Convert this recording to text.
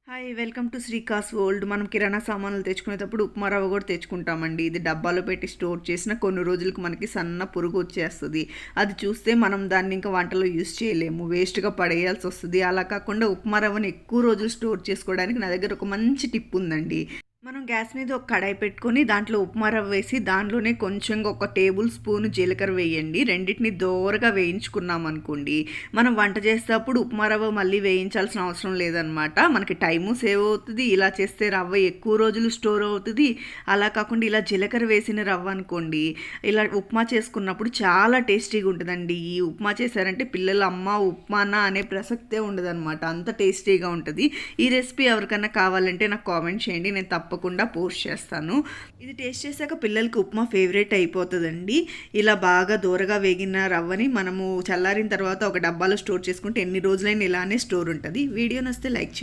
Hi welcome to Srika's world. మనం కిరాణా సామాన్లు తెచ్చుకునేటప్పుడు ఉప్మా రవ్వ కూడా తెచ్చుకుంటామండి. ఇది డబ్బాలో పెట్టి స్టోర్ చేసిన కొన్ని రోజులకు మనకి సన్న పురుగు వచ్చేస్తుంది. అది చూస్తే మనం దాన్ని ఇంకా వంటలో యూస్ చేయలేము, వేస్ట్గా పడేయాల్సి వస్తుంది. అలా కాకుండా ఉప్మా రవ్వని ఎక్కువ రోజులు స్టోర్ చేసుకోవడానికి నా దగ్గర ఒక మంచి టిప్ ఉందండి. మనం గ్యాస్ మీద ఒక కడాయి పెట్టుకొని దాంట్లో ఉప్మా రవ్వ వేసి దాంట్లోనే కొంచెంగా ఒక టేబుల్ స్పూన్ జీలకర్ర వేయండి. రెండింటిని దోరగా వేయించుకున్నాం అనుకోండి, మనం వంట చేసేటప్పుడు ఉప్మా రవ్వ మళ్ళీ వేయించాల్సిన అవసరం లేదనమాట. మనకి టైము సేవ్ అవుతుంది. ఇలా చేస్తే రవ్వ ఎక్కువ రోజులు స్టోర్ అవుతుంది. అలా కాకుండా ఇలా జీలకర్ర వేసిన రవ్వ అనుకోండి, ఇలా ఉప్మా చేసుకున్నప్పుడు చాలా టేస్టీగా ఉంటుందండి. ఈ ఉప్మా చేశారంటే పిల్లలు అమ్మ ఉప్మానా అనే ప్రసక్తే ఉండదన్నమాట, అంత టేస్టీగా ఉంటుంది. ఈ రెసిపీ ఎవరికైనా కావాలంటే నాకు కామెంట్ చేయండి, నేను తప్పకుండా పోస్ట్ చేస్తాను. ఇది టేస్ట్ చేశాక పిల్లలకి ఉప్మా ఫేవరెట్ అయిపోతుందండి. ఇలా బాగా దూరగా వేగిన రవ్వని మనము చల్లారిన తర్వాత ఒక డబ్బాలో స్టోర్ చేసుకుంటే ఎన్ని రోజులైనా ఇలానే స్టోర్ ఉంటుంది. వీడియో నచ్చితే లైక్ చేయండి.